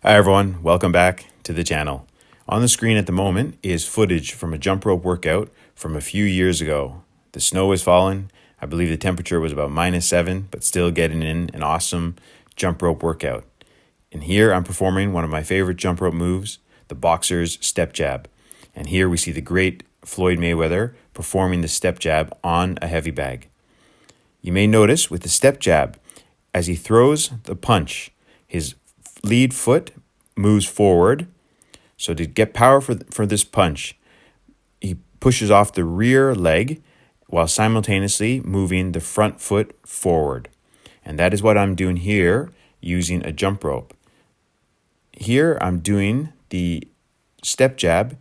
Hi everyone, welcome back to the channel. On the screen at the moment is footage from a jump rope workout from a few years ago. The snow was falling. I believe the temperature was about -7, but still getting in an awesome jump rope workout. And here I'm performing one of my favorite jump rope moves, the boxer's step jab. And here we see the great Floyd Mayweather performing the step jab on a heavy bag. You may notice with the step jab, as he throws the punch, his lead foot moves forward. So to get power for this punch, he pushes off the rear leg while simultaneously moving the front foot forward. And that is what I'm doing here using a jump rope. Here I'm doing the step jab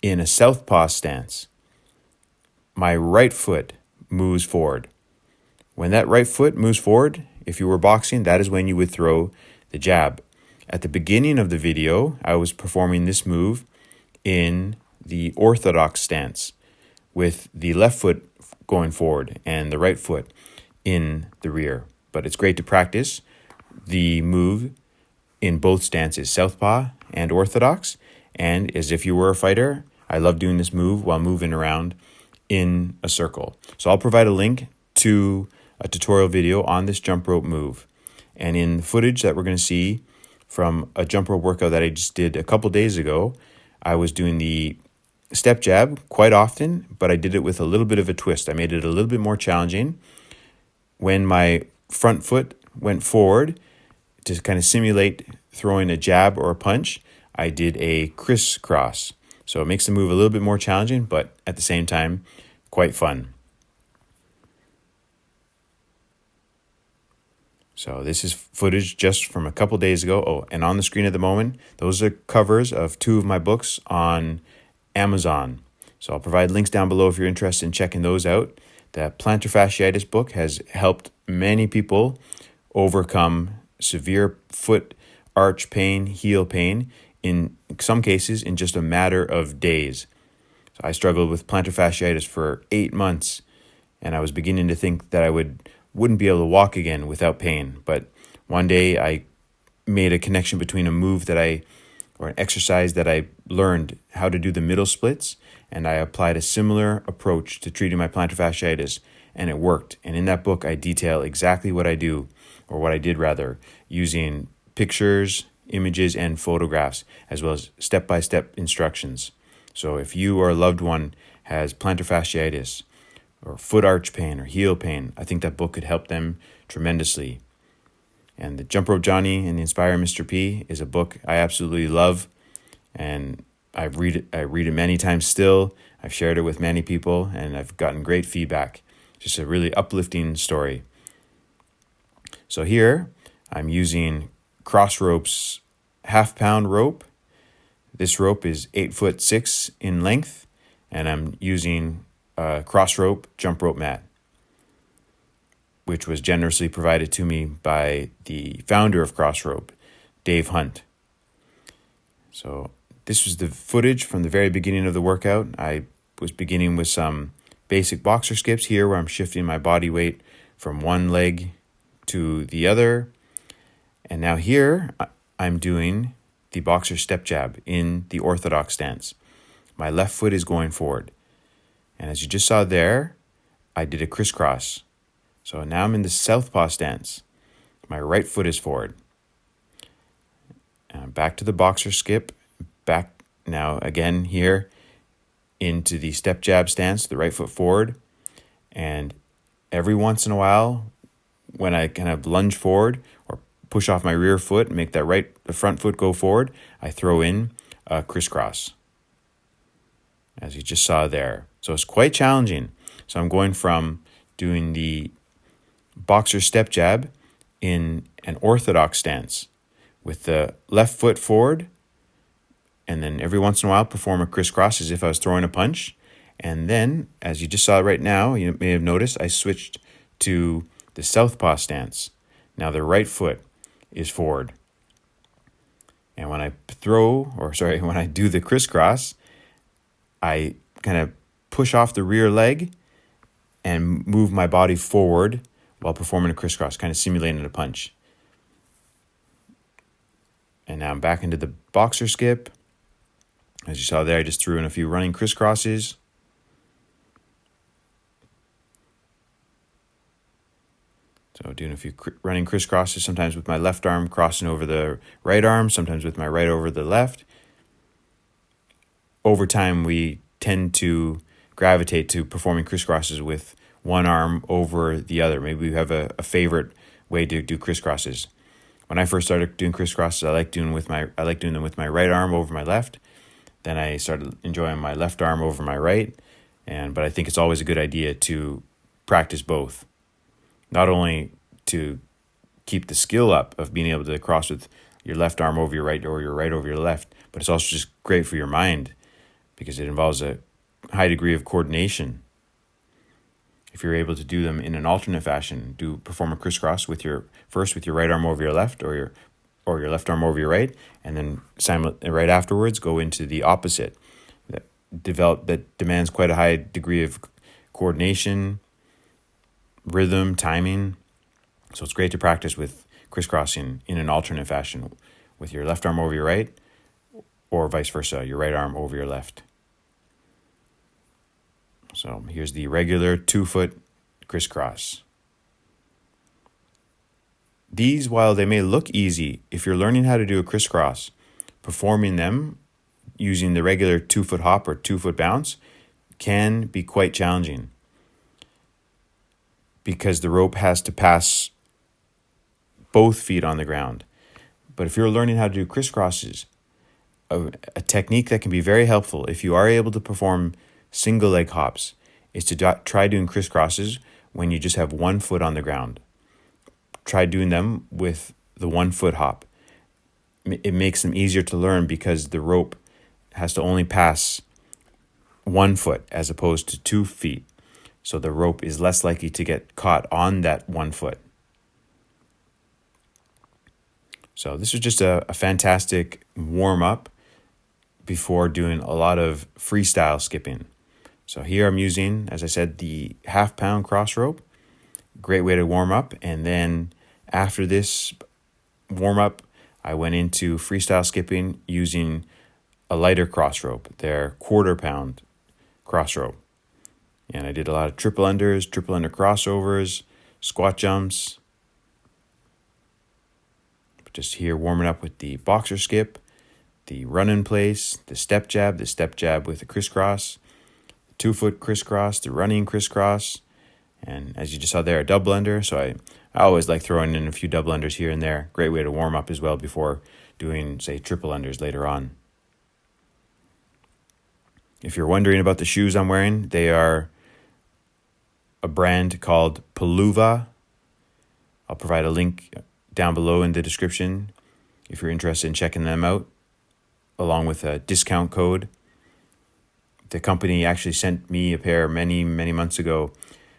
in a southpaw stance. My right foot moves forward. When that right foot moves forward, if you were boxing, that is when you would throw the jab. At the beginning of the video, I was performing this move in the Orthodox stance with the left foot going forward and the right foot in the rear. But it's great to practice the move in both stances, Southpaw and Orthodox. And as if you were a fighter, I love doing this move while moving around in a circle. So I'll provide a link to a tutorial video on this jump rope move. And in the footage that we're going to see from a jump rope workout that I just did a couple days ago, I was doing the step jab quite often, but I did it with a little bit of a twist. I made it a little bit more challenging. When my front foot went forward to kind of simulate throwing a jab or a punch, I did a crisscross. So it makes the move a little bit more challenging, but at the same time, quite fun. So this is footage just from a couple days ago. Oh, and on the screen at the moment, those are covers of 2 of my books on Amazon. So I'll provide links down below if you're interested in checking those out. The plantar fasciitis book has helped many people overcome severe foot arch pain, heel pain, in some cases in just a matter of days. So I struggled with plantar fasciitis for 8 months, and I was beginning to think that I wouldn't be able to walk again without pain. But one day I made a connection between a move or an exercise that I learned how to do the middle splits, and I applied a similar approach to treating my plantar fasciitis, and it worked. And in that book, I detail exactly what I do, or what I did rather, using pictures, images, and photographs, as well as step-by-step instructions. So if you or a loved one has plantar fasciitis, or foot arch pain, or heel pain, I think that book could help them tremendously. And the Jump Rope Johnny and the Inspire Mr. P is a book I absolutely love, and I read it many times still. I've shared it with many people, and I've gotten great feedback. Just a really uplifting story. So here, I'm using Cross Rope's half-pound rope. This rope is 8'6" in length, and I'm using Cross Rope jump rope mat, which was generously provided to me by the founder of Cross Rope, Dave Hunt. So this was the footage from the very beginning of the workout. I was beginning with some basic boxer skips here where I'm shifting my body weight from one leg to the other. And now here I'm doing the boxer step jab in the Orthodox stance. My left foot is going forward. And as you just saw there, I did a crisscross. So now I'm in the southpaw stance. My right foot is forward. And back to the boxer skip. Back now again here into the step jab stance, the right foot forward. And every once in a while, when I kind of lunge forward or push off my rear foot and make the front foot go forward, I throw in a crisscross, as you just saw there. So it's quite challenging. So I'm going from doing the boxer step jab in an Orthodox stance with the left foot forward, and then every once in a while perform a crisscross as if I was throwing a punch. And then, as you just saw right now, you may have noticed I switched to the southpaw stance. Now the right foot is forward. And when I when I do the crisscross, I kind of push off the rear leg and move my body forward while performing a crisscross, kind of simulating a punch. And now I'm back into the boxer skip. As you saw there, I just threw in a few running crisscrosses. So doing a few running crisscrosses, sometimes with my left arm crossing over the right arm, sometimes with my right over the left. Over time, we tend to gravitate to performing crisscrosses with one arm over the other. Maybe we have a favorite way to do crisscrosses. When I first started doing crisscrosses, I like doing them with my right arm over my left. Then I started enjoying my left arm over my right. But I think it's always a good idea to practice both. Not only to keep the skill up of being able to cross with your left arm over your right or your right over your left, but it's also just great for your mind because it involves a high degree of coordination. If you're able to do them in an alternate fashion, perform a crisscross with your right arm over your left or your left arm over your right, and then right afterwards go into the opposite. That demands quite a high degree of coordination, rhythm, timing. So it's great to practice with crisscrossing in an alternate fashion with your left arm over your right or vice versa, your right arm over your left. So here's the regular 2-foot crisscross. These, while they may look easy, if you're learning how to do a crisscross, performing them using the regular 2-foot hop or 2-foot bounce can be quite challenging because the rope has to pass both feet on the ground. But if you're learning how to do crisscrosses, a technique that can be very helpful if you are able to perform single leg hops is to try doing crisscrosses when you just have 1 foot on the ground. Try doing them with the 1-foot hop. It makes them easier to learn because the rope has to only pass 1 foot as opposed to 2 feet. So the rope is less likely to get caught on that 1 foot. So this is just a fantastic warm-up before doing a lot of freestyle skipping. So here I'm using, as I said, the half-pound cross rope. Great way to warm up. And then after this warm-up, I went into freestyle skipping using a lighter cross rope, their 1/4-pound cross rope. And I did a lot of triple under crossovers, squat jumps. Just here warming up with the boxer skip, the run in place, the step jab with a crisscross, 2-foot crisscross, the running crisscross, and as you just saw there, a double under. So I always like throwing in a few double unders here and there. Great way to warm up as well before doing, say, triple unders later on. If you're wondering about the shoes I'm wearing, they are a brand called Paluva. I'll provide a link down below in the description if you're interested in checking them out, along with a discount code. The company actually sent me a pair many, many months ago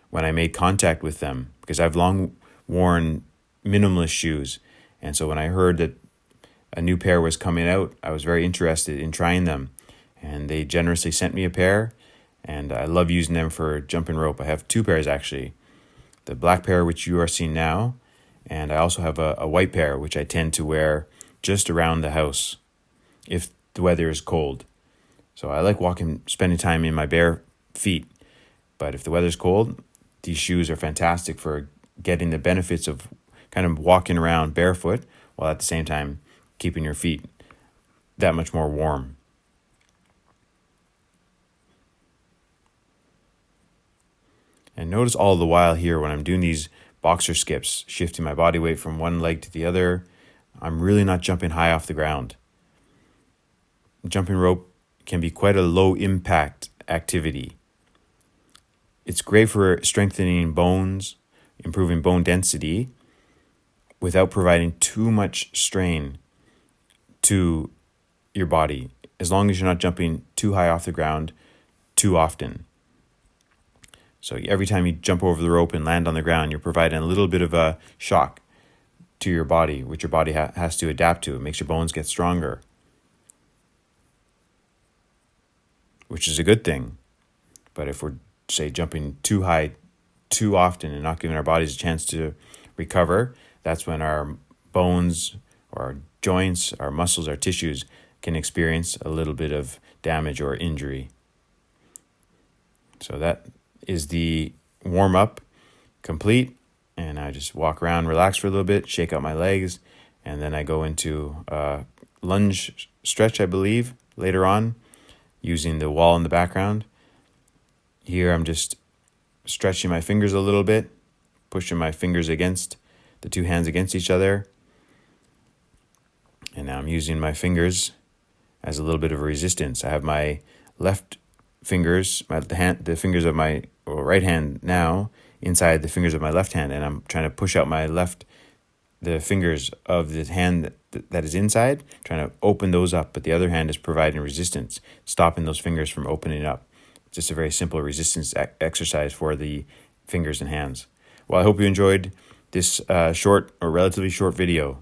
when I made contact with them because I've long worn minimalist shoes. And so when I heard that a new pair was coming out, I was very interested in trying them. And they generously sent me a pair, and I love using them for jumping rope. I have 2 pairs actually. The black pair, which you are seeing now, and I also have a white pair, which I tend to wear just around the house if the weather is cold. So I like spending time in my bare feet. But if the weather's cold, these shoes are fantastic for getting the benefits of kind of walking around barefoot while at the same time keeping your feet that much more warm. And notice all the while here when I'm doing these boxer skips, shifting my body weight from one leg to the other, I'm really not jumping high off the ground. Jumping rope can be quite a low impact activity. It's great for strengthening bones, improving bone density, without providing too much strain to your body, as long as you're not jumping too high off the ground too often. So every time you jump over the rope and land on the ground, you're providing a little bit of a shock to your body, which your body has to adapt to. It makes your bones get stronger, which is a good thing. But if we're, say, jumping too high too often and not giving our bodies a chance to recover, that's when our bones or our joints, our muscles, our tissues can experience a little bit of damage or injury. So that is the warm-up complete, and I just walk around, relax for a little bit, shake out my legs, and then I go into lunge stretch, I believe, later on, using the wall in the background. Here I'm just stretching my fingers a little bit, pushing my fingers against the two hands against each other. And now I'm using my fingers as a little bit of a resistance. I have my left fingers, the fingers of my right hand now inside the fingers of my left hand, and I'm trying to push out the fingers of the hand that is inside, trying to open those up, but the other hand is providing resistance, stopping those fingers from opening up. Just a very simple resistance exercise for the fingers and hands. Well, I hope you enjoyed this short or relatively short video.